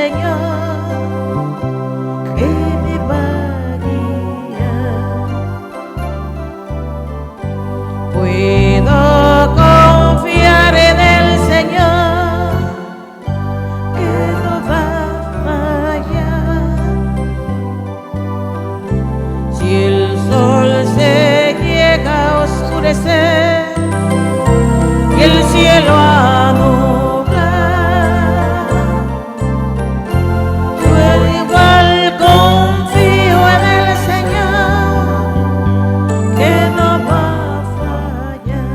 Señor que me va a guiar. Puedo confiar en el Señor que no va a fallar. Si el sol se llega a oscurecer y el cielo a nublar, yo igual confío en el Señor que no va a fallar.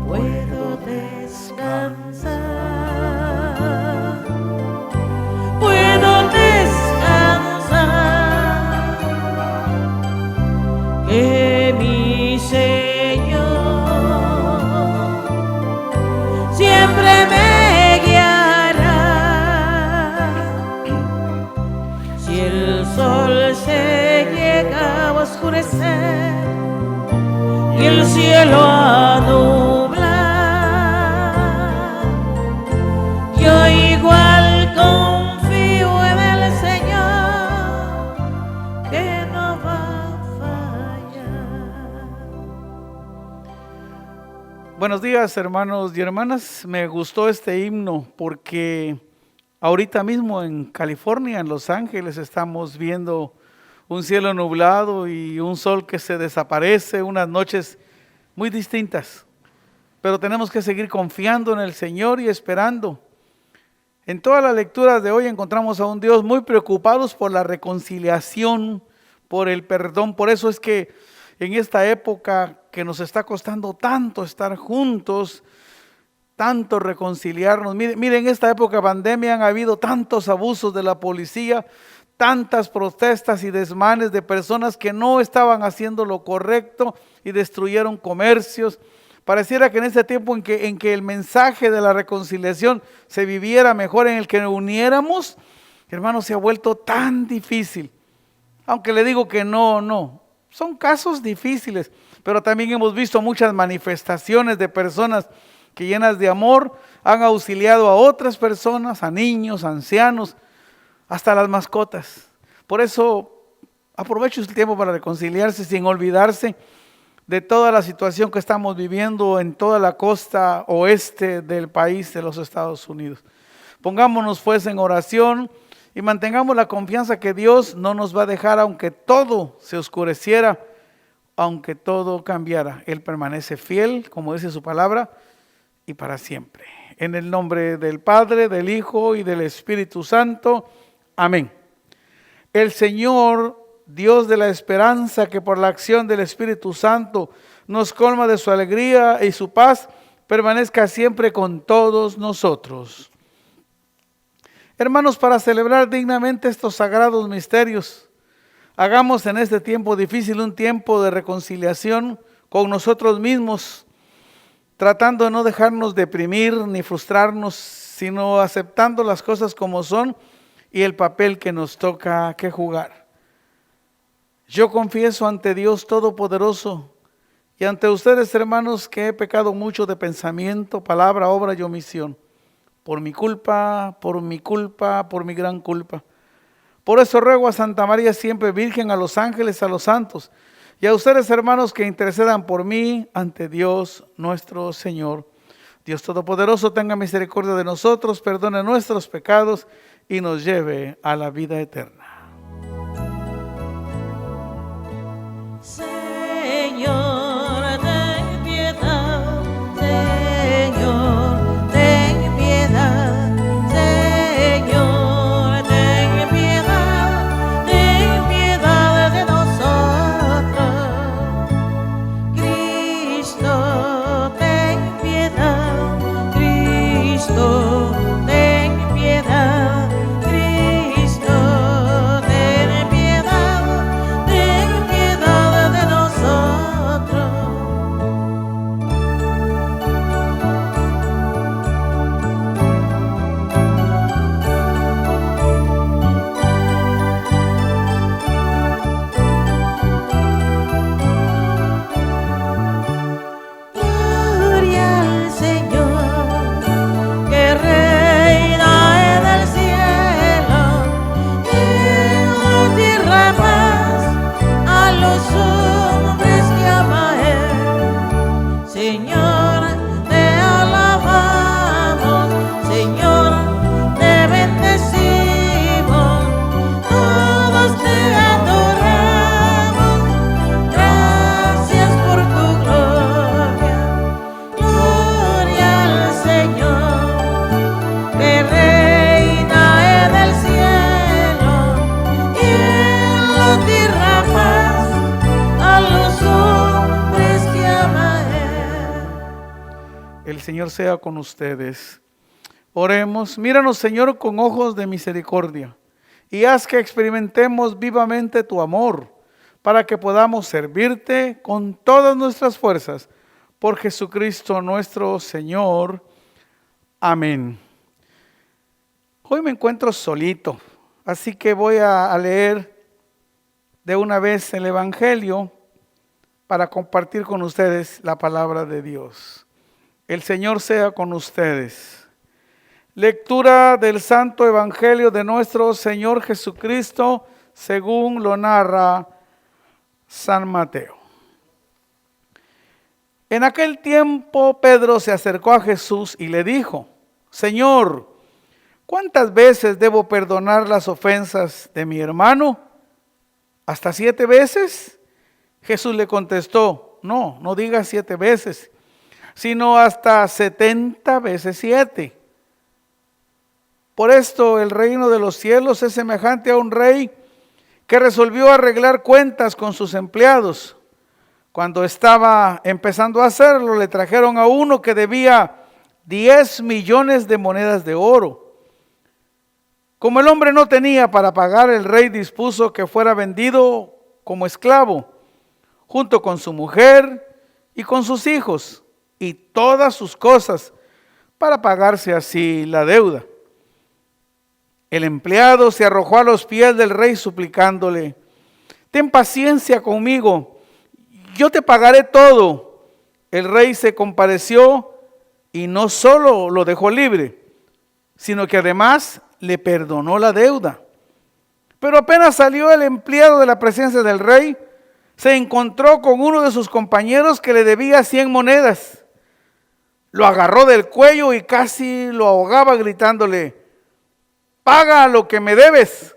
Puedo descansar, puedo descansar, que mi Señor siempre me guiará. Si el sol se llega a oscurecer y el cielo a nublar, yo igual confío en el Señor que no va a fallar. Buenos días, hermanos y hermanas. Me gustó este himno porque ahorita mismo en California, en Los Ángeles, estamos viendo un cielo nublado y un sol que se desaparece, unas noches muy distintas. Pero tenemos que seguir confiando en el Señor y esperando. En todas las lecturas de hoy encontramos a un Dios muy preocupados por la reconciliación, por el perdón. Por eso es que en esta época que nos está costando tanto estar juntos, tanto reconciliarnos. Miren, en esta época de pandemia han habido tantos abusos de la policía, tantas protestas y desmanes de personas que no estaban haciendo lo correcto y destruyeron comercios. Pareciera que en este tiempo en que el mensaje de la reconciliación se viviera mejor, en el que nos uniéramos, hermanos, se ha vuelto tan difícil. Aunque le digo que no, son casos difíciles, pero también hemos visto muchas manifestaciones de personas que llenas de amor han auxiliado a otras personas, a niños, ancianos, hasta las mascotas. Por eso aproveche el tiempo para reconciliarse sin olvidarse de toda la situación que estamos viviendo en toda la costa oeste del país de los Estados Unidos. Pongámonos pues en oración y mantengamos la confianza que Dios no nos va a dejar, aunque todo se oscureciera, aunque todo cambiara. Él permanece fiel, como dice su palabra, y para siempre. En el nombre del Padre, del Hijo y del Espíritu Santo. Amén. El Señor, Dios de la esperanza, que por la acción del Espíritu Santo nos colma de su alegría y su paz, permanezca siempre con todos nosotros. Hermanos, para celebrar dignamente estos sagrados misterios, hagamos en este tiempo difícil un tiempo de reconciliación con nosotros mismos, tratando de no dejarnos deprimir ni frustrarnos, sino aceptando las cosas como son y el papel que nos toca que jugar. Yo confieso ante Dios Todopoderoso y ante ustedes, hermanos, que he pecado mucho de pensamiento, palabra, obra y omisión, por mi culpa, por mi gran culpa. Por eso ruego a Santa María siempre Virgen, a los ángeles, a los santos, y a ustedes, hermanos, que intercedan por mí ante Dios nuestro Señor. Dios Todopoderoso tenga misericordia de nosotros, perdone nuestros pecados y nos lleve a la vida eterna. Señor, ten piedad, Señor, ten piedad, Señor, ten piedad de nosotros. Cristo, ten piedad, Cristo, ten piedad, Cristo, ten piedad de nosotros. El Señor sea con ustedes. Oremos. Míranos, Señor, con ojos de misericordia y haz que experimentemos vivamente tu amor para que podamos servirte con todas nuestras fuerzas. Por Jesucristo nuestro Señor. Amén. Hoy me encuentro solito, así que voy a leer de una vez el Evangelio para compartir con ustedes la palabra de Dios. El Señor sea con ustedes. Lectura del Santo Evangelio de nuestro Señor Jesucristo, según lo narra San Mateo. En aquel tiempo Pedro se acercó a Jesús y le dijo: Señor, ¿cuántas veces debo perdonar las ofensas de mi hermano? ¿Hasta 7 veces? Jesús le contestó: no digas 7 veces, sino hasta 70 veces 7. Por esto el reino de los cielos es semejante a un rey que resolvió arreglar cuentas con sus empleados. Cuando estaba empezando a hacerlo, le trajeron a uno que debía 10 millones de monedas de oro. Como el hombre no tenía para pagar, el rey dispuso que fuera vendido como esclavo, junto con su mujer y con sus hijos y todas sus cosas, para pagarse así la deuda. El empleado se arrojó a los pies del rey suplicándole: ten paciencia conmigo, yo te pagaré todo. El rey se compadeció y no solo lo dejó libre, sino que además le perdonó la deuda. Pero apenas salió el empleado de la presencia del rey, se encontró con uno de sus compañeros que le debía 100 monedas. Lo agarró del cuello y casi lo ahogaba gritándole: paga lo que me debes.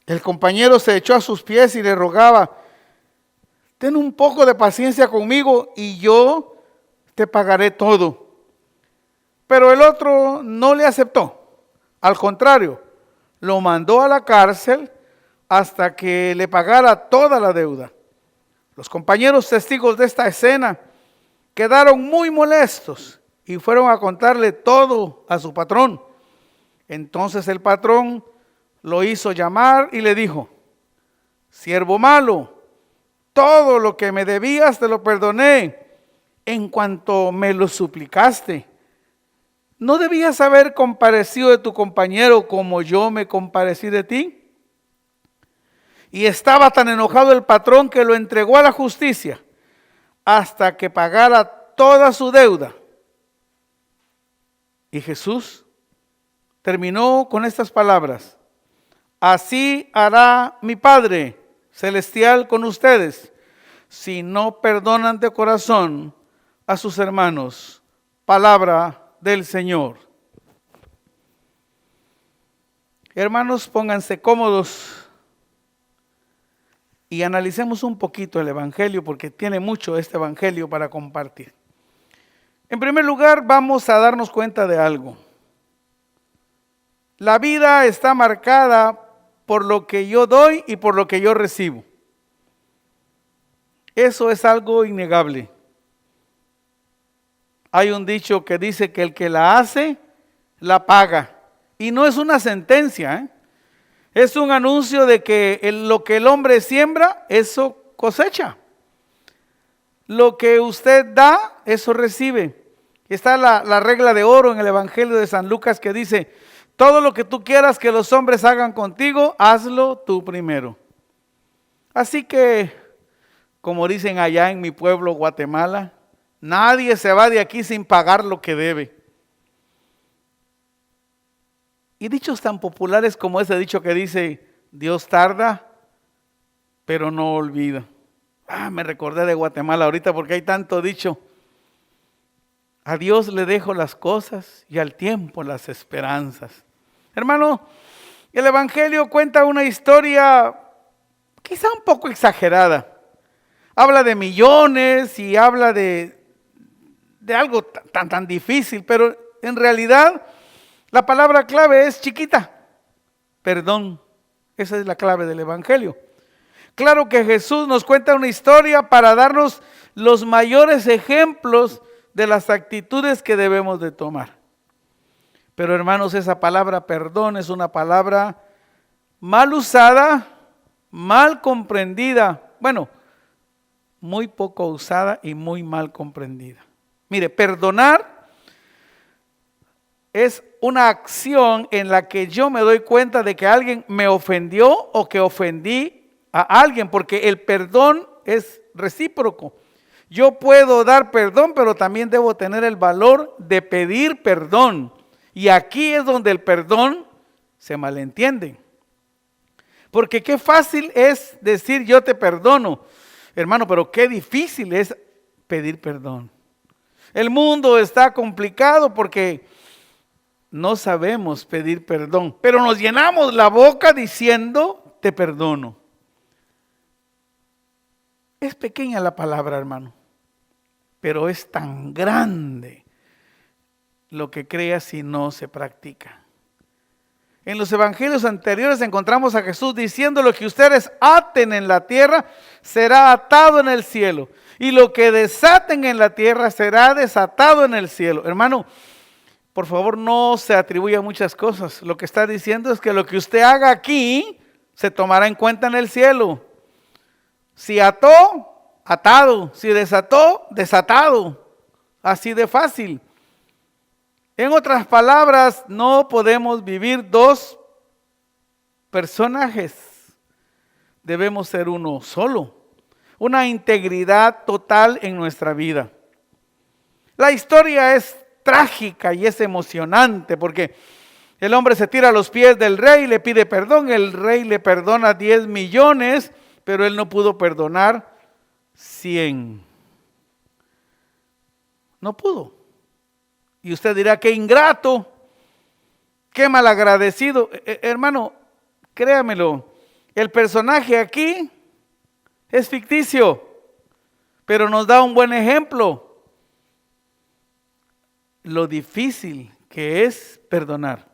El compañero se echó a sus pies y le rogaba: ten un poco de paciencia conmigo y yo te pagaré todo. Pero el otro no le aceptó. Al contrario, lo mandó a la cárcel hasta que le pagara toda la deuda. Los compañeros testigos de esta escena quedaron muy molestos y fueron a contarle todo a su patrón. Entonces el patrón lo hizo llamar y le dijo: siervo malo, todo lo que me debías te lo perdoné en cuanto me lo suplicaste. ¿No debías haber compadecido de tu compañero como yo me compadecí de ti? Y estaba tan enojado el patrón que lo entregó a la justicia hasta que pagara toda su deuda. Y Jesús terminó con estas palabras: así hará mi Padre celestial con ustedes, si no perdonan de corazón a sus hermanos. Palabra del Señor. Hermanos, pónganse cómodos y analicemos un poquito el Evangelio, porque tiene mucho este Evangelio para compartir. En primer lugar, vamos a darnos cuenta de algo. La vida está marcada por lo que yo doy y por lo que yo recibo. Eso es algo innegable. Hay un dicho que dice que el que la hace, la paga. Y no es una sentencia, ¿eh? Es un anuncio de que lo que el hombre siembra, eso cosecha. Lo que usted da, eso recibe. Está la regla de oro en el Evangelio de San Lucas que dice: todo lo que tú quieras que los hombres hagan contigo, hazlo tú primero. Así que, como dicen allá en mi pueblo, Guatemala, nadie se va de aquí sin pagar lo que debe. Y dichos tan populares como ese dicho que dice: Dios tarda, pero no olvida. Me recordé de Guatemala ahorita porque hay tanto dicho. A Dios le dejo las cosas y al tiempo las esperanzas. Hermano, el Evangelio cuenta una historia quizá un poco exagerada. Habla de millones y habla de algo tan difícil, pero en realidad la palabra clave es chiquita: perdón. Esa es la clave del Evangelio. Claro que Jesús nos cuenta una historia para darnos los mayores ejemplos de las actitudes que debemos de tomar. Pero hermanos, esa palabra perdón es una palabra mal usada, mal comprendida. Bueno, muy poco usada y muy mal comprendida. Mire, perdonar es una acción en la que yo me doy cuenta de que alguien me ofendió o que ofendí a alguien, porque el perdón es recíproco. Yo puedo dar perdón, pero también debo tener el valor de pedir perdón. Y aquí es donde el perdón se malentiende. Porque qué fácil es decir yo te perdono, hermano, pero qué difícil es pedir perdón. El mundo está complicado porque no sabemos pedir perdón, pero nos llenamos la boca diciendo te perdono. Es pequeña la palabra, hermano, pero es tan grande lo que crea si no se practica. En los evangelios anteriores encontramos a Jesús diciendo: lo que ustedes aten en la tierra será atado en el cielo, y lo que desaten en la tierra será desatado en el cielo. Hermano, por favor, no se atribuya muchas cosas. Lo que está diciendo es que lo que usted haga aquí se tomará en cuenta en el cielo. Si ató, atado. Si desató, desatado. Así de fácil. En otras palabras, no podemos vivir dos personajes. Debemos ser uno solo. Una integridad total en nuestra vida. La historia es trágica y es emocionante porque el hombre se tira a los pies del rey, le pide perdón, el rey le perdona 10 millones, pero él no pudo perdonar 100. No pudo. Y usted dirá, qué ingrato, qué malagradecido. Hermano, créamelo, el personaje aquí es ficticio, pero nos da un buen ejemplo. Lo difícil que es perdonar.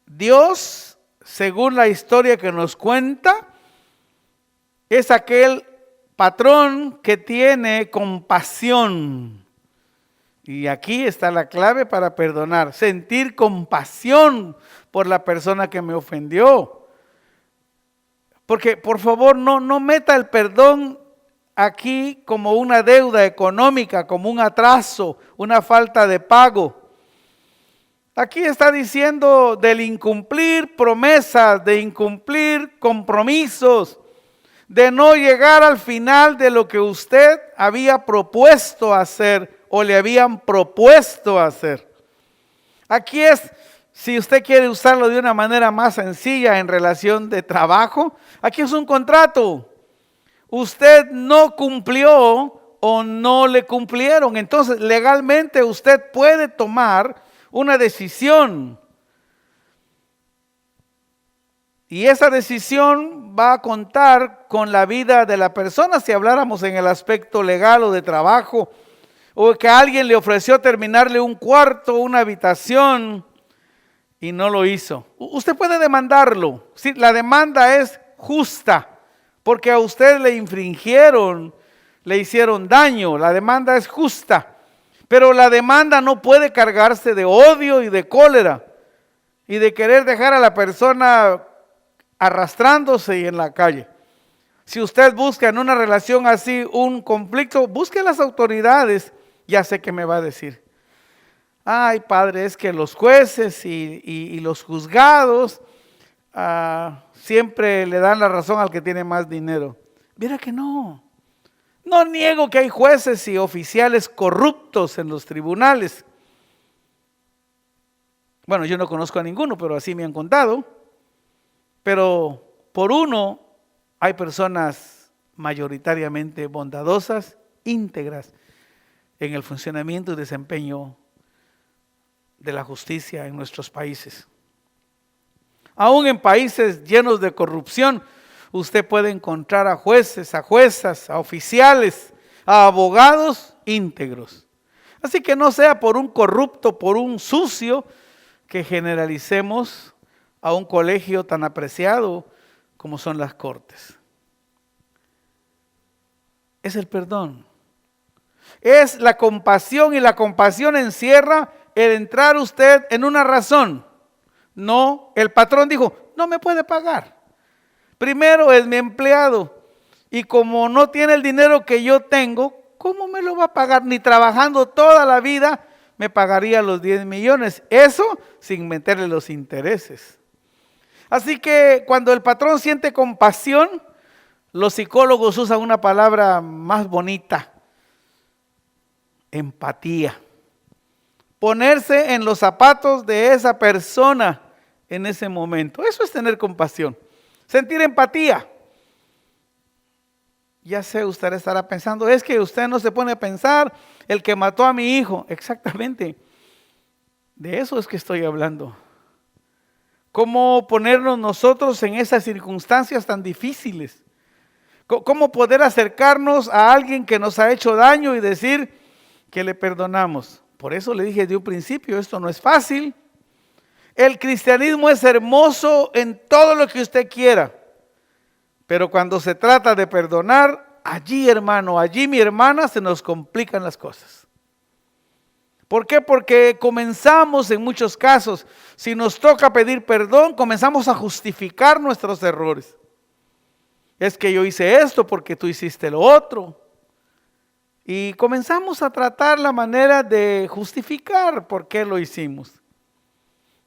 Dios, según la historia que nos cuenta, es aquel patrón que tiene compasión. Y aquí está la clave para perdonar: sentir compasión por la persona que me ofendió. Porque por favor no meta el perdón aquí como una deuda económica, como un atraso, una falta de pago. Aquí está diciendo del incumplir promesas, de incumplir compromisos, de no llegar al final de lo que usted había propuesto hacer o le habían propuesto hacer. Aquí es, si usted quiere usarlo de una manera más sencilla en relación de trabajo, aquí es un contrato. Usted no cumplió o no le cumplieron. Entonces, legalmente usted puede tomar una decisión. Y esa decisión va a contar con la vida de la persona, si habláramos en el aspecto legal o de trabajo, o que alguien le ofreció terminarle un cuarto, una habitación, y no lo hizo. Usted puede demandarlo. Sí, la demanda es justa, porque a usted le infringieron, le hicieron daño. La demanda es justa, pero la demanda no puede cargarse de odio y de cólera y de querer dejar a la persona arrastrándose y en la calle. Si usted busca en una relación así un conflicto, busque a las autoridades. Ya sé qué me va a decir. Ay, padre, es que los jueces y los juzgados siempre le dan la razón al que tiene más dinero. Mira que no. No niego que hay jueces y oficiales corruptos en los tribunales. Bueno, yo no conozco a ninguno, pero así me han contado. Pero por uno hay personas mayoritariamente bondadosas, íntegras en el funcionamiento y desempeño de la justicia en nuestros países. Aún en países llenos de corrupción, usted puede encontrar a jueces, a juezas, a oficiales, a abogados íntegros. Así que no sea por un corrupto, por un sucio, que generalicemos a un colegio tan apreciado como son las cortes. es el perdón. Es la compasión, y la compasión encierra el entrar usted en una razón. No, el patrón dijo, no me puede pagar. Primero es mi empleado, y como no tiene el dinero que yo tengo, ¿cómo me lo va a pagar? Ni trabajando toda la vida me pagaría los 10 millones. Eso sin meterle los intereses. Así que cuando el patrón siente compasión, los psicólogos usan una palabra más bonita: empatía. Ponerse en los zapatos de esa persona en ese momento. Eso es tener compasión. Sentir empatía. Ya sé, usted estará pensando, es que usted no se pone a pensar, el que mató a mi hijo. Exactamente. De eso es que estoy hablando. ¿Cómo ponernos nosotros en esas circunstancias tan difíciles? ¿Cómo poder acercarnos a alguien que nos ha hecho daño y decir que le perdonamos? Por eso le dije de un principio, esto no es fácil. El cristianismo es hermoso en todo lo que usted quiera, pero cuando se trata de perdonar, allí, hermano, allí, mi hermana, se nos complican las cosas. ¿Por qué? Porque comenzamos en muchos casos, si nos toca pedir perdón, comenzamos a justificar nuestros errores. Es que yo hice esto porque tú hiciste lo otro. Y comenzamos a tratar la manera de justificar por qué lo hicimos.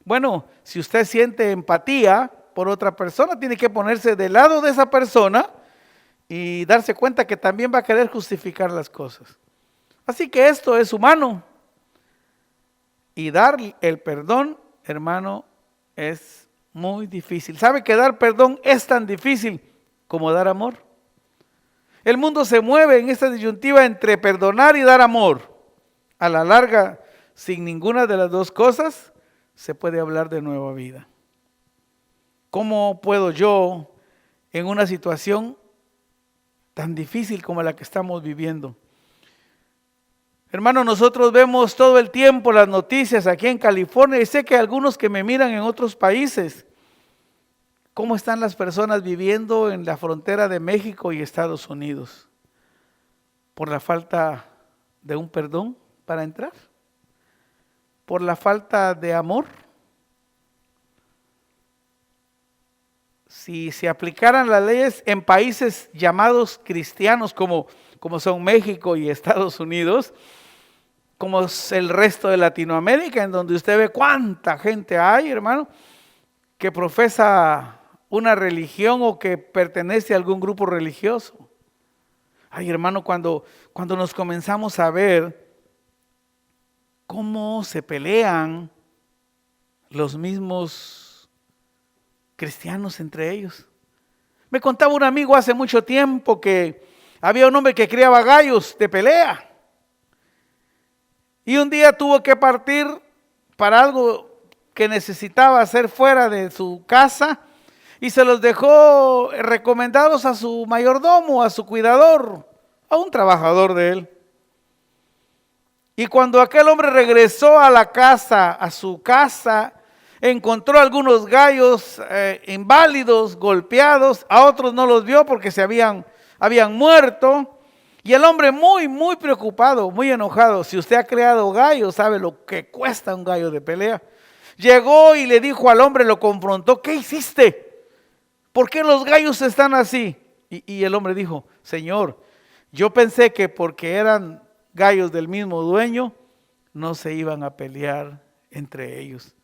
Bueno, si usted siente empatía por otra persona, tiene que ponerse del lado de esa persona y darse cuenta que también va a querer justificar las cosas. Así que esto es humano. Y dar el perdón, hermano, es muy difícil. ¿Sabe que dar perdón es tan difícil como dar amor? El mundo se mueve en esta disyuntiva entre perdonar y dar amor. A la larga, sin ninguna de las dos cosas, se puede hablar de nueva vida. ¿Cómo puedo yo, en una situación tan difícil como la que estamos viviendo? Hermano, nosotros vemos todo el tiempo las noticias aquí en California, y sé que algunos que me miran en otros países, cómo están las personas viviendo en la frontera de México y Estados Unidos, por la falta de un perdón para entrar, por la falta de amor. Si se aplicaran las leyes en países llamados cristianos como son México y Estados Unidos, como es el resto de Latinoamérica, en donde usted ve cuánta gente hay, hermano, que profesa una religión o que pertenece a algún grupo religioso. Ay, hermano, cuando nos comenzamos a ver cómo se pelean los mismos cristianos entre ellos. Me contaba un amigo hace mucho tiempo que había un hombre que criaba gallos de pelea. Y un día tuvo que partir para algo que necesitaba hacer fuera de su casa y se los dejó recomendados a su mayordomo, a su cuidador, a un trabajador de él. Y cuando aquel hombre regresó a la casa, a su casa, encontró algunos gallos inválidos, golpeados, a otros no los vio porque se habían muerto. Y el hombre muy preocupado, muy enojado. Si usted ha creado gallos, sabe lo que cuesta un gallo de pelea. Llegó y le dijo al hombre, lo confrontó, ¿qué hiciste? ¿Por qué los gallos están así? Y el hombre dijo, Señor, yo pensé que porque eran gallos del mismo dueño, no se iban a pelear entre ellos.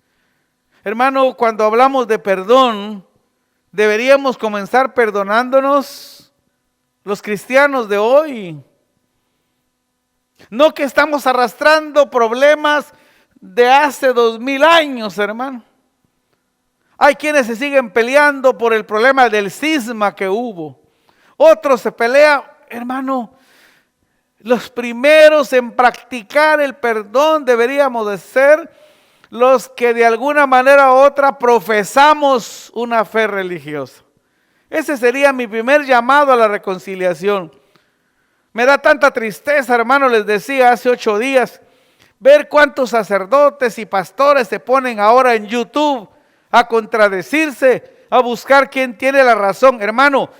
Hermano, cuando hablamos de perdón, deberíamos comenzar perdonándonos los cristianos de hoy. No que estamos arrastrando problemas de hace 2000 años, hermano. Hay quienes se siguen peleando por el problema del cisma que hubo. Otros se pelean, hermano. Los primeros en practicar el perdón deberíamos de ser los que de alguna manera u otra profesamos una fe religiosa. Ese sería mi primer llamado a la reconciliación. Me da tanta tristeza, hermano, les decía hace 8 días, ver cuántos sacerdotes y pastores se ponen ahora en YouTube a contradecirse, a buscar quién tiene la razón. Hermano,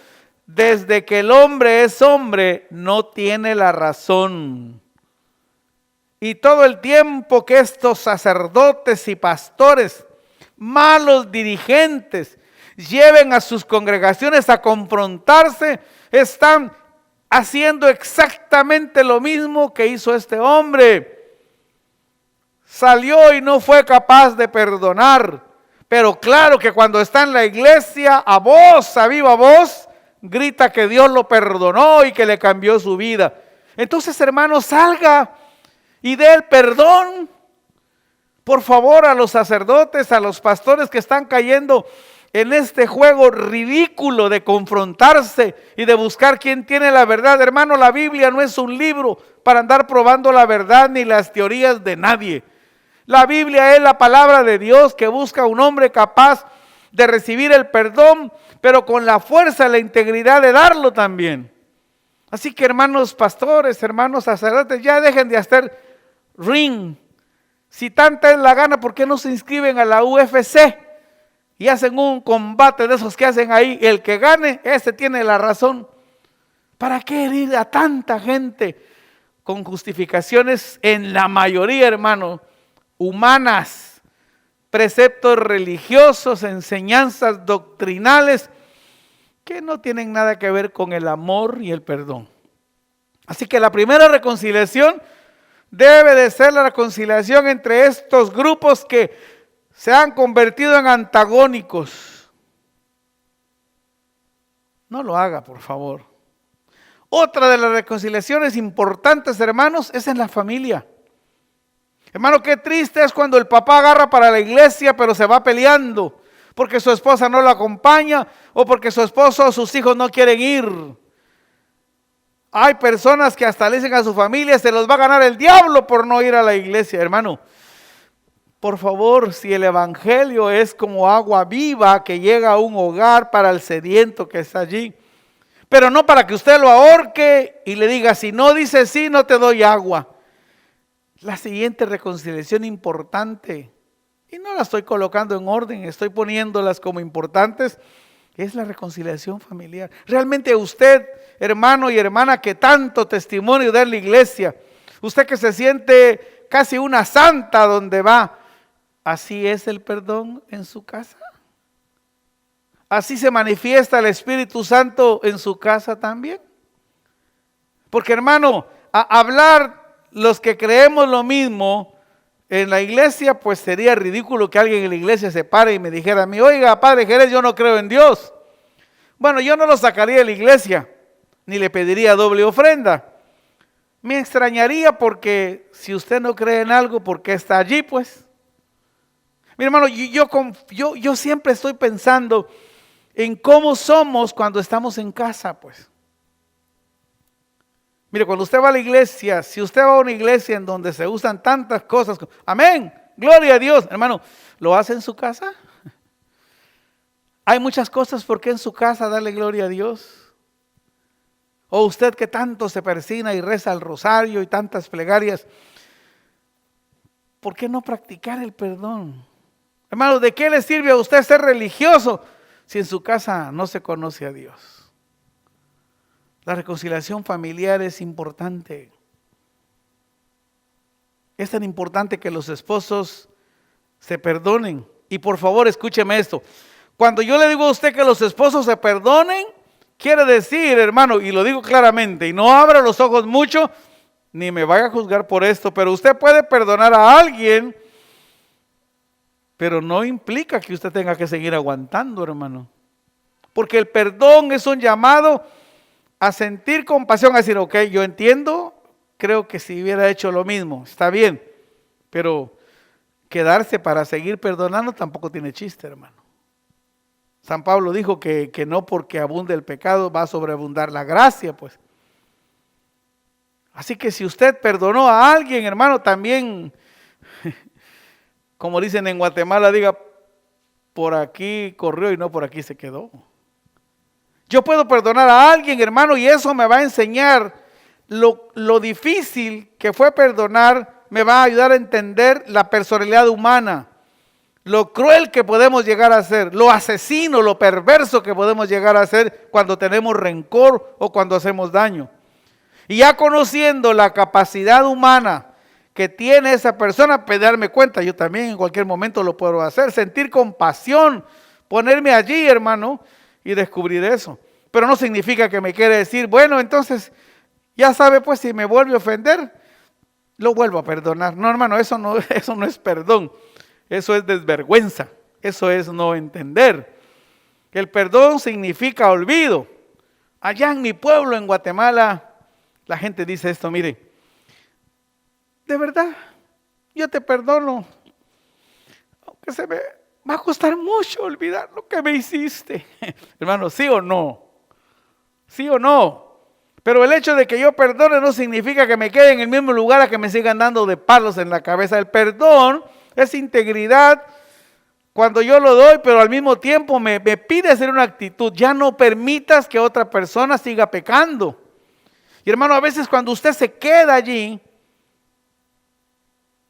desde que el hombre es hombre, no tiene la razón. Y todo el tiempo que estos sacerdotes y pastores, malos dirigentes, lleven a sus congregaciones a confrontarse, están haciendo exactamente lo mismo que hizo este hombre. Salió y no fue capaz de perdonar. Pero claro que cuando está en la iglesia, a viva voz, grita que Dios lo perdonó y que le cambió su vida. Entonces, hermano, salga y dé el perdón. Por favor, a los sacerdotes, a los pastores que están cayendo en este juego ridículo de confrontarse y de buscar quién tiene la verdad. Hermano, la Biblia no es un libro para andar probando la verdad ni las teorías de nadie. La Biblia es la palabra de Dios que busca a un hombre capaz de recibir el perdón, pero con la fuerza y la integridad de darlo también. Así que, hermanos pastores, hermanos sacerdotes, ya dejen de hacer ring. Si tanta es la gana, ¿por qué no se inscriben a la UFC? Y hacen un combate de esos que hacen ahí. El que gane, ese tiene la razón. ¿Para qué herir a tanta gente con justificaciones en la mayoría, hermano, humanas, preceptos religiosos, enseñanzas doctrinales que no tienen nada que ver con el amor y el perdón? Así que la primera reconciliación debe de ser la reconciliación entre estos grupos que se han convertido en antagónicos. No lo haga, por favor. Otra de las reconciliaciones importantes, hermanos, es en la familia. Hermano, qué triste es cuando el papá agarra para la iglesia, pero se va peleando porque su esposa no lo acompaña o porque su esposo o sus hijos no quieren ir. Hay personas que hasta le dicen a su familia, se los va a ganar el diablo por no ir a la iglesia. Hermano, por favor, si el evangelio es como agua viva que llega a un hogar para el sediento que está allí, pero no para que usted lo ahorque y le diga, si no dice sí, no te doy agua. La siguiente reconciliación importante, y no la estoy colocando en orden, estoy poniéndolas como importantes, es la reconciliación familiar. Realmente usted, hermano y hermana, que tanto testimonio da en la iglesia, usted que se siente casi una santa donde va, ¿así es el perdón en su casa? ¿Así se manifiesta el Espíritu Santo en su casa también? Porque, hermano, a hablar los que creemos lo mismo en la iglesia, pues sería ridículo que alguien en la iglesia se pare y me dijera a mí, oiga, padre Jerez, yo no creo en Dios. Bueno, yo no lo sacaría de la iglesia, ni le pediría doble ofrenda. Me extrañaría porque si usted no cree en algo, ¿por qué está allí, pues? Mi hermano, yo siempre estoy pensando en cómo somos cuando estamos en casa, pues. Mire, cuando usted va a la iglesia, si usted va a una iglesia en donde se usan tantas cosas, amén, gloria a Dios, hermano, ¿lo hace en su casa? Hay muchas cosas por qué en su casa darle gloria a Dios. O usted que tanto se persina y reza el rosario y tantas plegarias, ¿por qué no practicar el perdón? Hermano, ¿de qué le sirve a usted ser religioso si en su casa no se conoce a Dios? La reconciliación familiar es importante. Es tan importante que los esposos se perdonen. Y por favor, escúcheme esto. Cuando yo le digo a usted que los esposos se perdonen, quiere decir, hermano, y lo digo claramente, y no abra los ojos mucho, ni me vaya a juzgar por esto, pero usted puede perdonar a alguien, pero no implica que usted tenga que seguir aguantando, hermano. Porque el perdón es un llamado a sentir compasión, a decir, ok, yo entiendo, creo que si hubiera hecho lo mismo, está bien, pero quedarse para seguir perdonando tampoco tiene chiste, hermano. San Pablo dijo que no porque abunde el pecado va a sobreabundar la gracia, pues. Así que si usted perdonó a alguien, hermano, también, como dicen en Guatemala, diga, por aquí corrió y no por aquí se quedó. Yo puedo perdonar a alguien, hermano, y eso me va a enseñar lo difícil que fue perdonar, me va a ayudar a entender la personalidad humana, lo cruel que podemos llegar a ser, lo asesino, lo perverso que podemos llegar a ser cuando tenemos rencor o cuando hacemos daño. Y ya conociendo la capacidad humana que tiene esa persona, pues darme cuenta, yo también en cualquier momento lo puedo hacer, sentir compasión, ponerme allí, hermano, y descubrir eso. Pero no significa que me quiere decir, bueno, entonces, ya sabe, pues si me vuelve a ofender, lo vuelvo a perdonar. No, hermano, eso no es perdón, eso es desvergüenza, eso es no entender. El perdón significa olvido. Allá en mi pueblo, en Guatemala, la gente dice esto, mire, de verdad, yo te perdono, aunque se me va a costar mucho olvidar lo que me hiciste. Hermano, ¿sí o no? ¿Sí o no? Pero el hecho de que yo perdone no significa que me quede en el mismo lugar a que me sigan dando de palos en la cabeza. El perdón es integridad cuando yo lo doy, pero al mismo tiempo me pide hacer una actitud. Ya no permitas que otra persona siga pecando. Y hermano, a veces cuando usted se queda allí,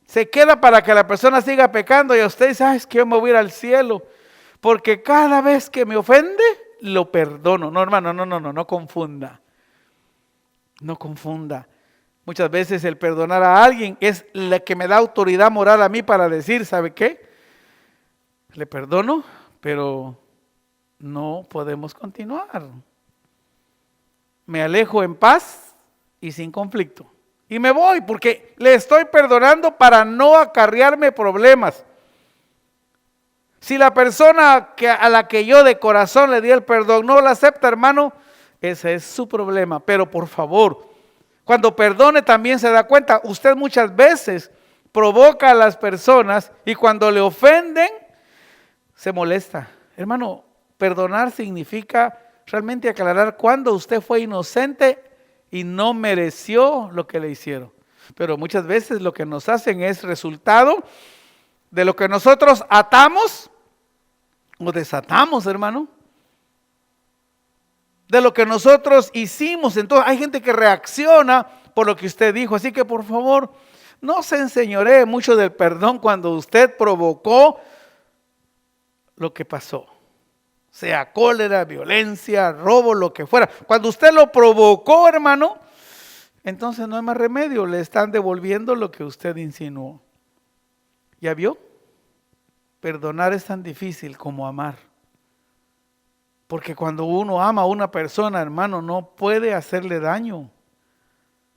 se queda para que la persona siga pecando y a usted dice, es que yo me voy a ir al cielo, porque cada vez que me ofende, lo perdono. No, hermano, no confunda. No confunda. Muchas veces el perdonar a alguien es la que me da autoridad moral a mí para decir, ¿sabe qué? Le perdono, pero no podemos continuar. Me alejo en paz y sin conflicto. Y me voy porque le estoy perdonando para no acarrearme problemas. Si la persona a la que yo de corazón le di el perdón no la acepta, hermano, ese es su problema. Pero por favor, cuando perdone también se da cuenta, usted muchas veces provoca a las personas y cuando le ofenden, se molesta. Hermano, perdonar significa realmente aclarar cuando usted fue inocente y no mereció lo que le hicieron. Pero muchas veces lo que nos hacen es resultado de lo que nosotros atamos o desatamos, hermano. De lo que nosotros hicimos. Entonces hay gente que reacciona por lo que usted dijo. Así que por favor, no se enseñoree mucho del perdón cuando usted provocó lo que pasó. Sea cólera, violencia, robo, lo que fuera. Cuando usted lo provocó, hermano, entonces no hay más remedio. Le están devolviendo lo que usted insinuó. ¿Ya vio? Perdonar es tan difícil como amar. Porque cuando uno ama a una persona, hermano, no puede hacerle daño.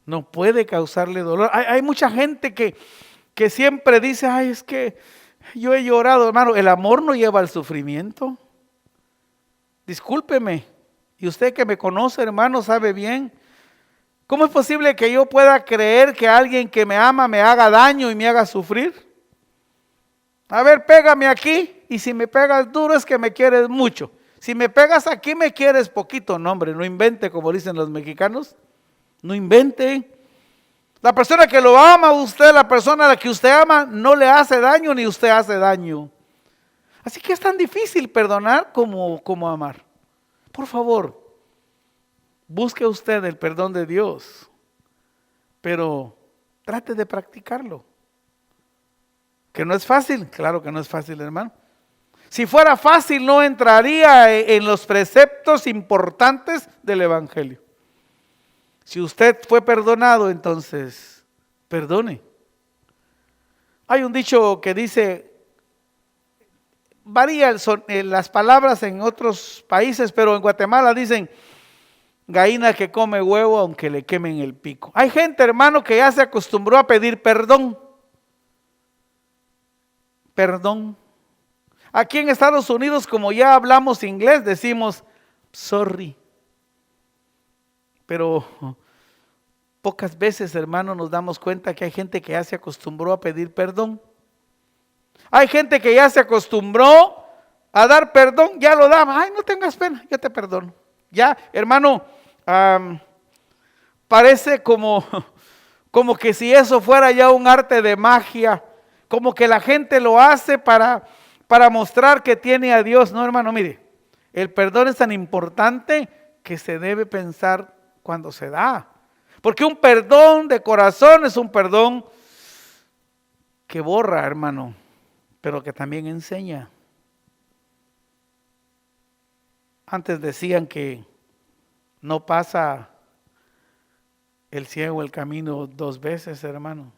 No puede causarle dolor. Hay mucha gente que siempre dice, ay, es que yo he llorado, hermano. El amor no lleva al sufrimiento. Discúlpeme, y usted que me conoce, hermano, sabe bien. ¿Cómo es posible que yo pueda creer que alguien que me ama me haga daño y me haga sufrir? A ver, pégame aquí, y si me pegas duro es que me quieres mucho. Si me pegas aquí me quieres poquito. No, hombre, no invente, como dicen los mexicanos. No invente. La persona que lo ama a usted, la persona a la que usted ama, no le hace daño ni usted hace daño. Así que es tan difícil perdonar como amar. Por favor, busque usted el perdón de Dios, pero trate de practicarlo. ¿Que no es fácil? Claro que no es fácil, hermano. Si fuera fácil, no entraría en los preceptos importantes del Evangelio. Si usted fue perdonado, entonces perdone. Hay un dicho que dice, varía las palabras en otros países, pero en Guatemala dicen, gallina que come huevo aunque le quemen el pico. Hay gente, hermano, que ya se acostumbró a pedir perdón. Perdón. Aquí en Estados Unidos, como ya hablamos inglés, decimos sorry. Pero pocas veces, hermano, nos damos cuenta que hay gente que ya se acostumbró a pedir perdón. Hay gente que ya se acostumbró a dar perdón, ya lo daba. Ay, no tengas pena, yo te perdono. Ya, hermano, parece como que si eso fuera ya un arte de magia, como que la gente lo hace para mostrar que tiene a Dios. No, hermano, mire, el perdón es tan importante que se debe pensar cuando se da. Porque un perdón de corazón es un perdón que borra, hermano, pero que también enseña. Antes decían que no pasa el ciego el camino 2 veces, hermano.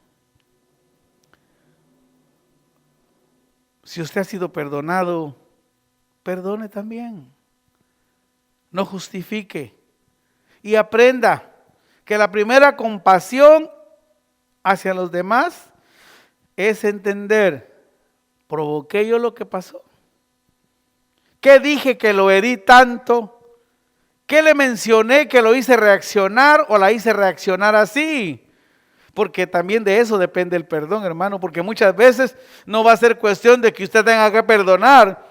Si usted ha sido perdonado, perdone también. No justifique. Y aprenda que la primera compasión hacia los demás es entender, ¿provoqué yo lo que pasó? ¿Qué dije que lo herí tanto? ¿Qué le mencioné que lo hice reaccionar o la hice reaccionar así? Porque también de eso depende el perdón, hermano, porque muchas veces no va a ser cuestión de que usted tenga que perdonar,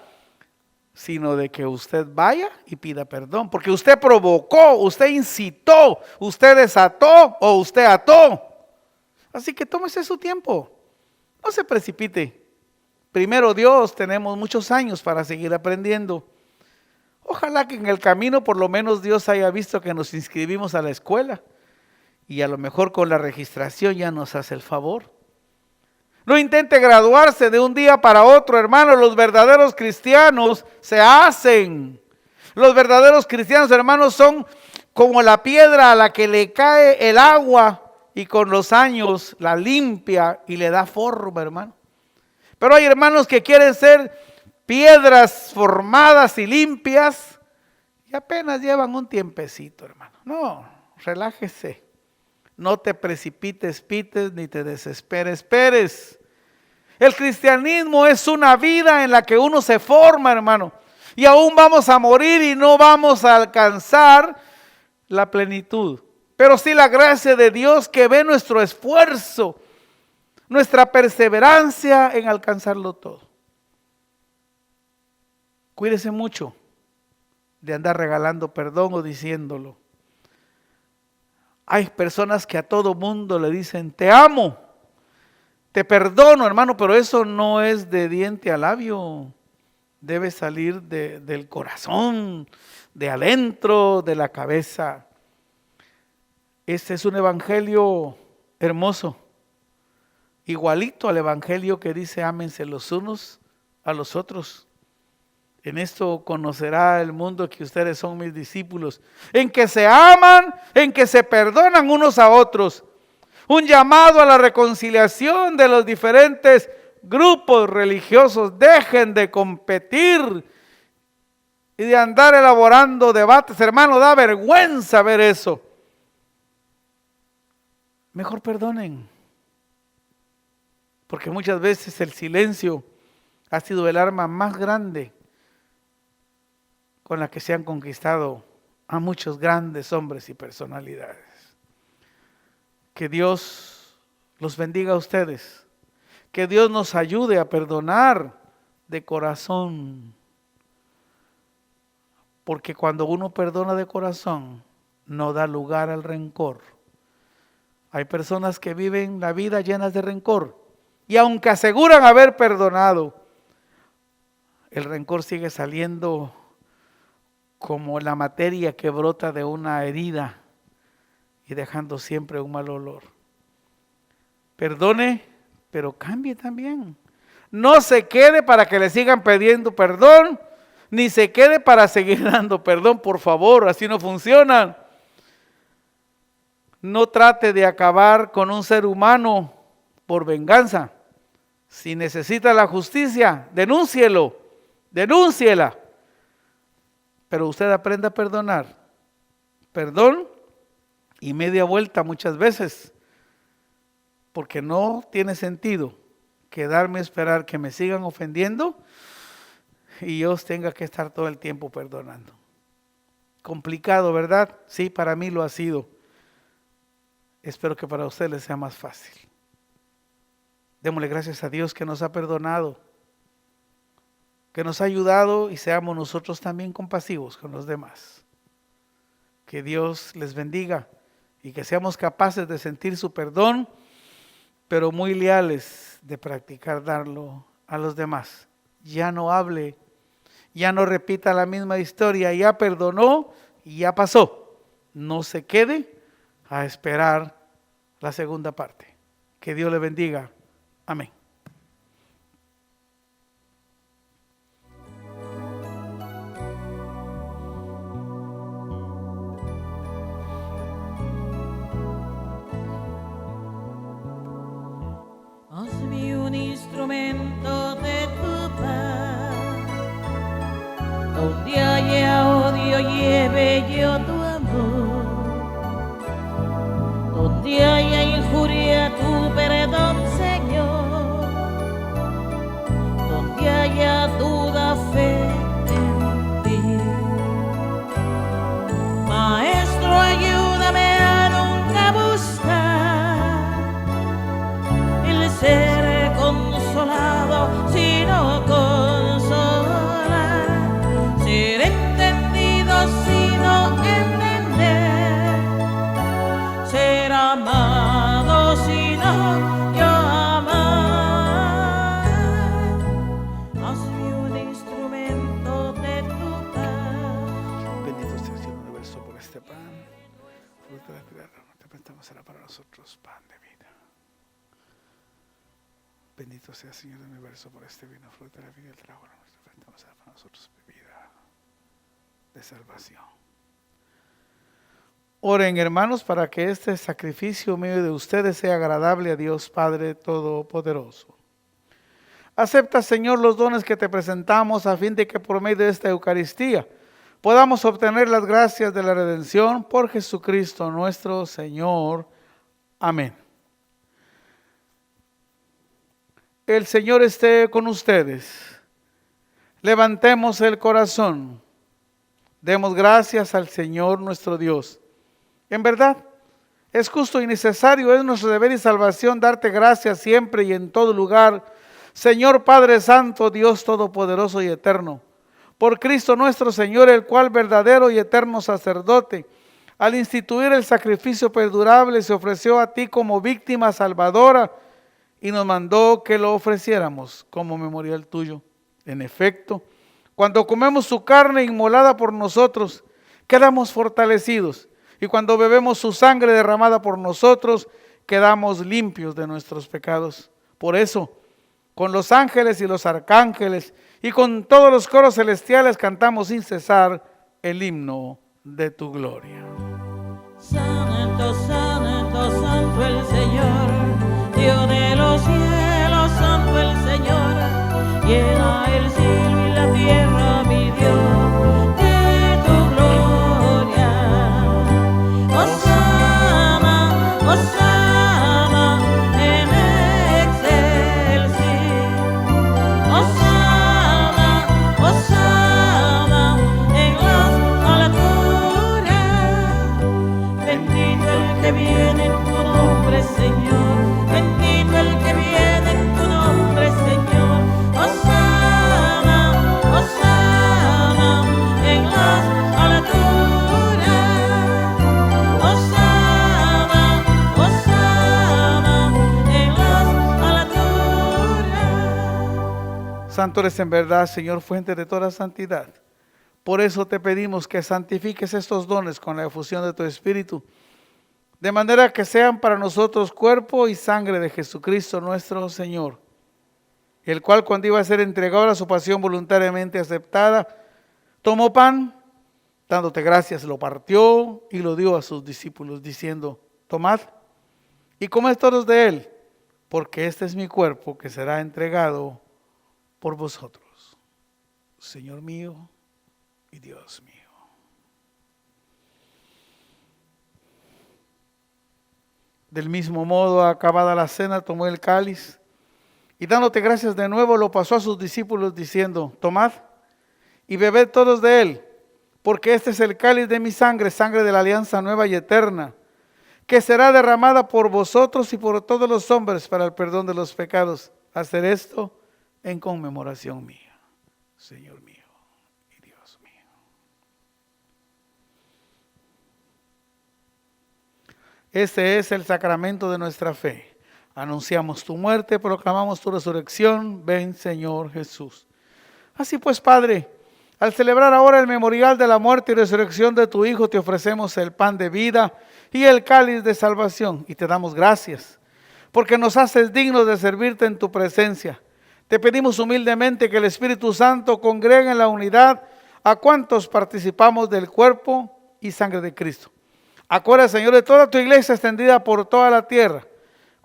sino de que usted vaya y pida perdón, porque usted provocó, usted incitó, usted desató o usted ató. Así que tómese su tiempo, no se precipite. Primero Dios, tenemos muchos años para seguir aprendiendo. Ojalá que en el camino por lo menos Dios haya visto que nos inscribimos a la escuela y a lo mejor con la registración ya nos hace el favor. No intente graduarse de un día para otro, hermano. Los verdaderos cristianos se hacen. Los verdaderos cristianos, hermanos, son como la piedra a la que le cae el agua y con los años la limpia y le da forma, hermano. Pero hay hermanos que quieren ser piedras formadas y limpias y apenas llevan un tiempecito, hermano. No, relájese. No te precipites, ni te desesperes. El cristianismo es una vida en la que uno se forma, hermano. Y aún vamos a morir y no vamos a alcanzar la plenitud. Pero sí la gracia de Dios que ve nuestro esfuerzo, nuestra perseverancia en alcanzarlo todo. Cuídese mucho de andar regalando perdón o diciéndolo. Hay personas que a todo mundo le dicen, te amo, te perdono, hermano, pero eso no es de diente a labio. Debe salir del corazón, de adentro, de la cabeza. Este es un evangelio hermoso, igualito al evangelio que dice, ámense los unos a los otros. En esto conocerá el mundo que ustedes son mis discípulos, en que se aman, en que se perdonan unos a otros. Un llamado a la reconciliación de los diferentes grupos religiosos. Dejen de competir y de andar elaborando debates. Hermano, da vergüenza ver eso. Mejor perdonen, porque muchas veces el silencio ha sido el arma más grande con la que se han conquistado a muchos grandes hombres y personalidades. Que Dios los bendiga a ustedes. Que Dios nos ayude a perdonar de corazón. Porque cuando uno perdona de corazón, no da lugar al rencor. Hay personas que viven la vida llenas de rencor. Y aunque aseguran haber perdonado, el rencor sigue saliendo como la materia que brota de una herida y dejando siempre un mal olor. Perdone, pero cambie también. No se quede para que le sigan pidiendo perdón, ni se quede para seguir dando perdón, por favor, así no funciona. No trate de acabar con un ser humano por venganza. Si necesita la justicia, denúnciela. Pero usted aprenda a perdonar. Perdón y media vuelta muchas veces. Porque no tiene sentido quedarme a esperar que me sigan ofendiendo y yo tenga que estar todo el tiempo perdonando. Complicado, ¿verdad? Sí, para mí lo ha sido. Espero que para usted les sea más fácil. Démosle gracias a Dios que nos ha perdonado, que nos ha ayudado y seamos nosotros también compasivos con los demás. Que Dios les bendiga y que seamos capaces de sentir su perdón, pero muy leales de practicar darlo a los demás. Ya no hable, ya no repita la misma historia, ya perdonó y ya pasó. No se quede a esperar la segunda parte. Que Dios le bendiga. Amén. instrumento de tu paz. Donde haya odio, lleve yo tu amor. Donde haya injuria, tu perdón, Señor. Donde haya duda, fe en ti. Maestro, ayúdame a nunca buscar el ser consolado, sino consolar, ser entendido, sino entender, ser amado, sino yo amar. Hazme un instrumento de tu paz. Bendito sea el Señor universo por este pan, fruto de la tierra. Te pedimos será para nosotros pan de vida. Bendito sea el Señor del universo por este vino, fruto de la vida y el trabajo. Te pedimos será para nosotros bebida de salvación. Oren, hermanos, para que este sacrificio mío de ustedes sea agradable a Dios Padre Todopoderoso. Acepta, Señor, los dones que te presentamos a fin de que por medio de esta Eucaristía podamos obtener las gracias de la redención por Jesucristo nuestro Señor. Amén. El Señor esté con ustedes. Levantemos el corazón. Demos gracias al Señor nuestro Dios. En verdad, es justo y necesario, es nuestro deber y salvación darte gracias siempre y en todo lugar, Señor Padre Santo, Dios Todopoderoso y Eterno, por Cristo nuestro Señor, el cual verdadero y eterno sacerdote, al instituir el sacrificio perdurable, se ofreció a ti como víctima salvadora y nos mandó que lo ofreciéramos como memorial tuyo. En efecto, cuando comemos su carne inmolada por nosotros, quedamos fortalecidos. Y cuando bebemos su sangre derramada por nosotros, quedamos limpios de nuestros pecados. Por eso, con los ángeles y los arcángeles y con todos los coros celestiales cantamos sin cesar el himno de tu gloria. Santo, santo, santo el Señor, Dios de los cielos, santo el Señor, llena el cielo y la tierra, mi Dios, de tu gloria. Hosana, hosana en excelsis, hosana, hosana en las alturas. Bendito el que viene en tu nombre, Señor. Bendito el que viene en tu nombre, Señor. Hosana, hosana en las alturas. Hosana, hosana en las alturas. Santo eres en verdad, Señor, fuente de toda santidad. Por eso te pedimos que santifiques estos dones con la efusión de tu Espíritu, de manera que sean para nosotros cuerpo y sangre de Jesucristo nuestro Señor, el cual cuando iba a ser entregado a su pasión voluntariamente aceptada, tomó pan, dándote gracias, lo partió y lo dio a sus discípulos, diciendo, tomad y comed todos de él, porque este es mi cuerpo que será entregado por vosotros. Señor mío y Dios mío. Del mismo modo, acabada la cena, tomó el cáliz y dándote gracias de nuevo, lo pasó a sus discípulos diciendo, tomad y bebed todos de él, porque este es el cáliz de mi sangre, sangre de la alianza nueva y eterna, que será derramada por vosotros y por todos los hombres para el perdón de los pecados. Hacer esto en conmemoración mía, Señor mío y Dios mío. Este es el sacramento de nuestra fe. Anunciamos tu muerte, proclamamos tu resurrección. Ven, Señor Jesús. Así pues, Padre, al celebrar ahora el memorial de la muerte y resurrección de tu Hijo, te ofrecemos el pan de vida y el cáliz de salvación. Y te damos gracias, porque nos haces dignos de servirte en tu presencia. Te pedimos humildemente que el Espíritu Santo congregue en la unidad a cuantos participamos del cuerpo y sangre de Cristo. Acuérdate, Señor, de toda tu iglesia extendida por toda la tierra,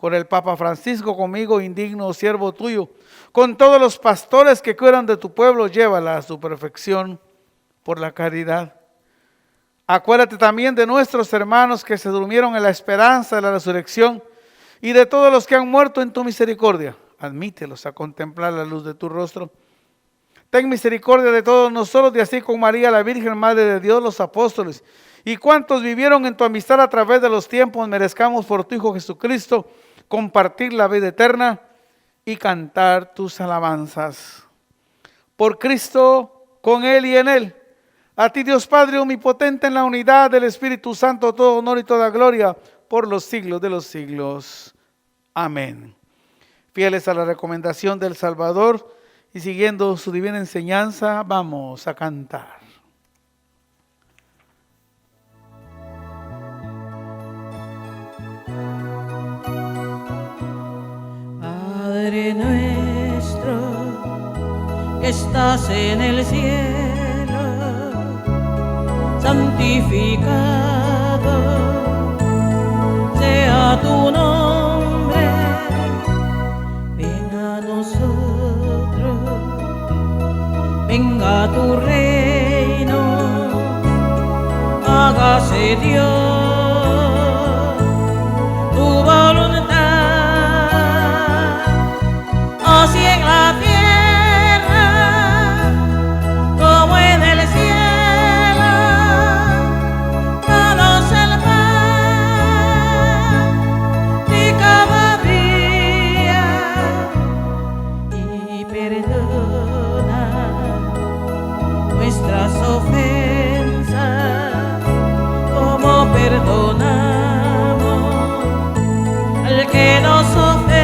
por el Papa Francisco, conmigo, indigno siervo tuyo, con todos los pastores que cuidan de tu pueblo, llévala a su perfección por la caridad. Acuérdate también de nuestros hermanos que se durmieron en la esperanza de la resurrección y de todos los que han muerto en tu misericordia. Admítelos a contemplar la luz de tu rostro. Ten misericordia de todos nosotros, y así con María, la Virgen Madre de Dios, los apóstoles, y cuantos vivieron en tu amistad a través de los tiempos, merezcamos por tu Hijo Jesucristo compartir la vida eterna y cantar tus alabanzas. Por Cristo, con Él y en Él, a ti Dios Padre omnipotente, en la unidad del Espíritu Santo, todo honor y toda gloria por los siglos de los siglos. Amén. Fieles a la recomendación del Salvador y siguiendo su divina enseñanza, vamos a cantar. Padre nuestro que estás en el cielo, santificado sea tu nombre, venga a nosotros, venga tu reino, hágase Dios tu voluntad, así en la tierra como en el cielo. Danos el pan de cada día y perdona nuestras ofensas como perdonamos al que nos ofende.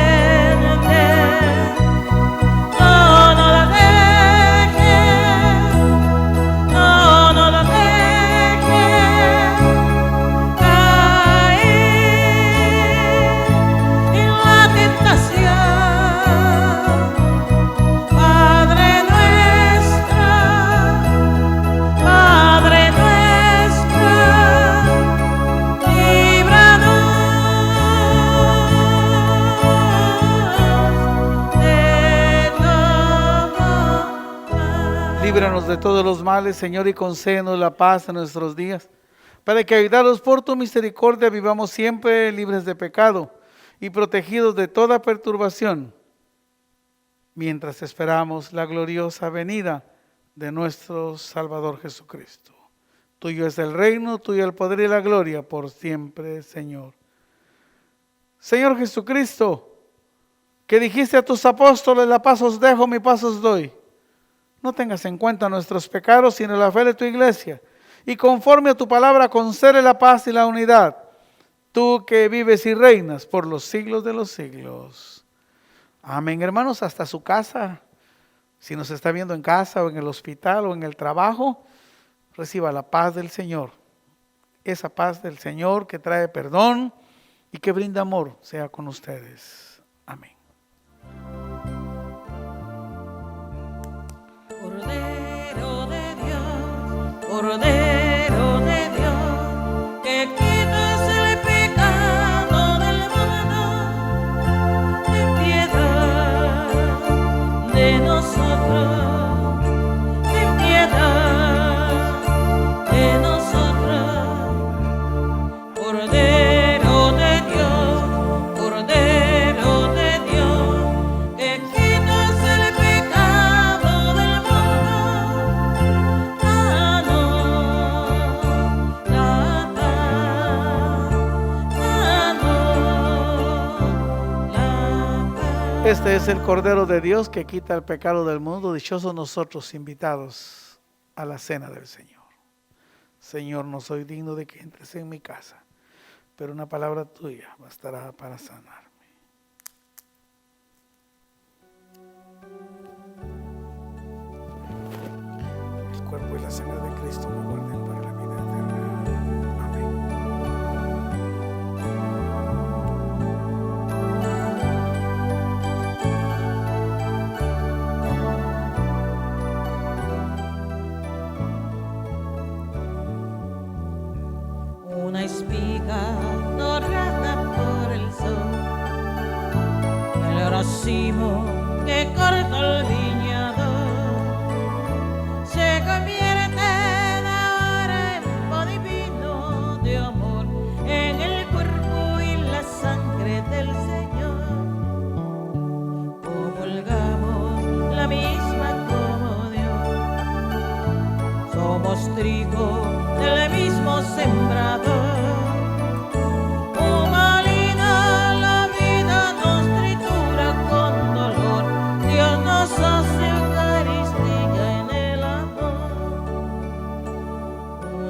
Líbranos de todos los males, Señor, y concédenos la paz en nuestros días, para que, ayudados por tu misericordia, vivamos siempre libres de pecado y protegidos de toda perturbación, mientras esperamos la gloriosa venida de nuestro Salvador Jesucristo. Tuyo es el reino, tuyo el poder y la gloria por siempre, Señor. Señor Jesucristo, que dijiste a tus apóstoles: la paz os dejo, mi paz os doy. No tengas en cuenta nuestros pecados, sino la fe de tu iglesia. Y conforme a tu palabra, concede la paz y la unidad. Tú que vives y reinas por los siglos de los siglos. Amén, hermanos, hasta su casa. Si nos está viendo en casa o en el hospital o en el trabajo, reciba la paz del Señor. Esa paz del Señor que trae perdón y que brinda amor sea con ustedes. Amén. Cordero de Dios, Cordero de Dios, que quitas el pecado del mundo, ten piedad de nosotros, ten piedad de nosotros. Cordero de Dios, Cordero de Dios, que quitas el pecado del mundo, danos la paz. Este es el Cordero de Dios que quita el pecado del mundo. Dichosos nosotros invitados a la cena del Señor. Señor, no soy digno de que entres en mi casa, pero una palabra tuya bastará para sanarme. El cuerpo y la sangre de Cristo me guarden para la vida eterna. Amén. Una espiga dorada por el sol racimo que corta el viñador se convierte ahora en pan divino de amor en el cuerpo y la sangre del Señor. Comulgamos la misma comunión, somos trigo del mismo sembrador. Hace Eucaristía en el amor,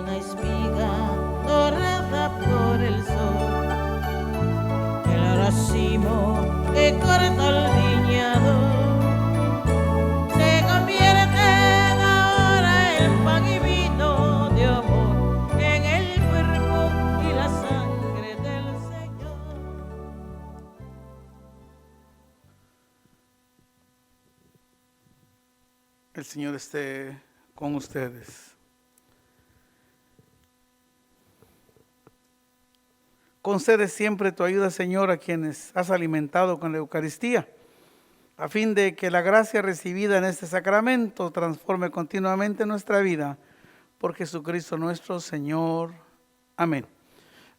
una espiga dorada por el sol, el racimo que corta el viñador, se convierte ahora en pan y vino de amor, en el cuerpo y la sangre del Señor. El Señor esté con ustedes. Concede siempre tu ayuda, Señor, a quienes has alimentado con la Eucaristía, a fin de que la gracia recibida en este sacramento transforme continuamente nuestra vida. Por Jesucristo nuestro Señor. Amén.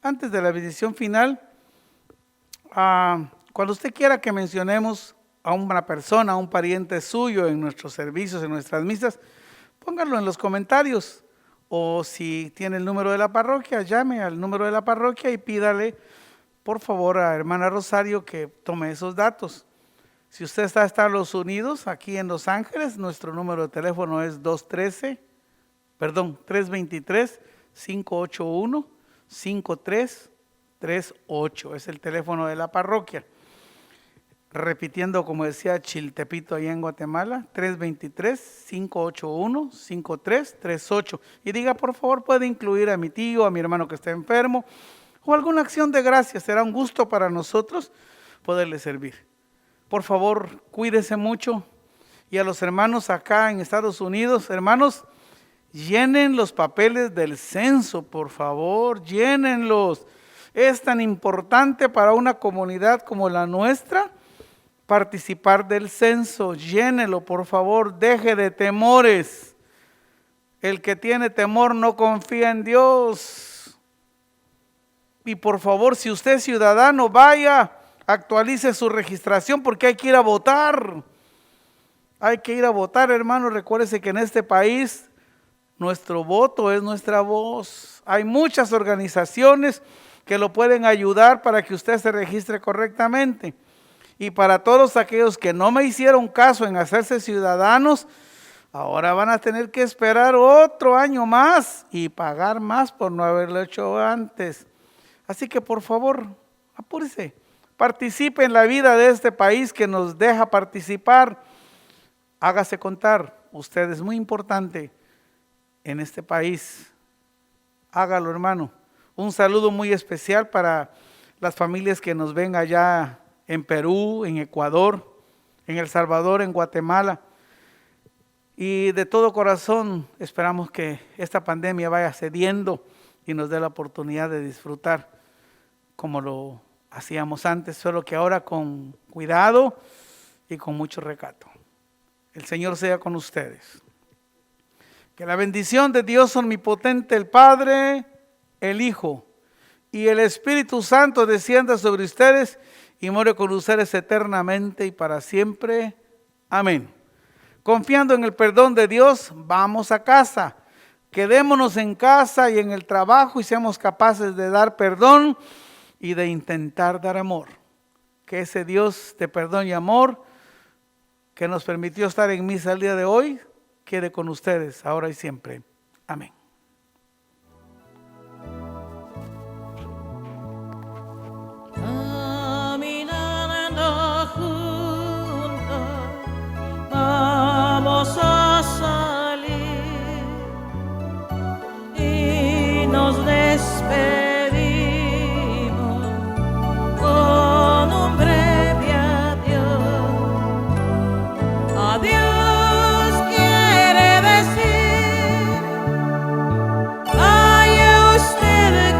Antes de la bendición final, cuando usted quiera que mencionemos a una persona, a un pariente suyo en nuestros servicios, en nuestras misas, pónganlo en los comentarios. O si tiene el número de la parroquia, llame al número de la parroquia y pídale, por favor, a hermana Rosario que tome esos datos. Si usted está en Estados Unidos, aquí en Los Ángeles, nuestro número de teléfono es 323-581-5338. Es el teléfono de la parroquia. Repitiendo, como decía Chiltepito allá en Guatemala, 323-581-5338. Y diga, por favor, puede incluir a mi tío, a mi hermano que está enfermo, o alguna acción de gracia. Será un gusto para nosotros poderle servir. Por favor, cuídese mucho. Y a los hermanos acá en Estados Unidos, hermanos, llenen los papeles del censo, por favor, llénenlos. Es tan importante para una comunidad como la nuestra participar del censo. Llénelo, por favor, deje de temores. El que tiene temor no confía en Dios. Y por favor, si usted es ciudadano, vaya, actualice su registración porque hay que ir a votar. Hay que ir a votar, hermano. Recuérdese que en este país nuestro voto es nuestra voz. Hay muchas organizaciones que lo pueden ayudar para que usted se registre correctamente. Y para todos aquellos que no me hicieron caso en hacerse ciudadanos, ahora van a tener que esperar otro año más y pagar más por no haberlo hecho antes. Así que por favor, apúrese, participe en la vida de este país que nos deja participar. Hágase contar, usted es muy importante en este país. Hágalo, hermano. Un saludo muy especial para las familias que nos ven allá en Perú, en Ecuador, en El Salvador, en Guatemala. Y de todo corazón esperamos que esta pandemia vaya cediendo y nos dé la oportunidad de disfrutar como lo hacíamos antes, solo que ahora con cuidado y con mucho recato. El Señor sea con ustedes. Que la bendición de Dios omnipotente, el Padre, el Hijo y el Espíritu Santo descienda sobre ustedes y more con ustedes eternamente y para siempre. Amén. Confiando en el perdón de Dios, vamos a casa. Quedémonos en casa y en el trabajo y seamos capaces de dar perdón y de intentar dar amor. Que ese Dios de perdón y amor que nos permitió estar en misa el día de hoy, quede con ustedes ahora y siempre. Amén.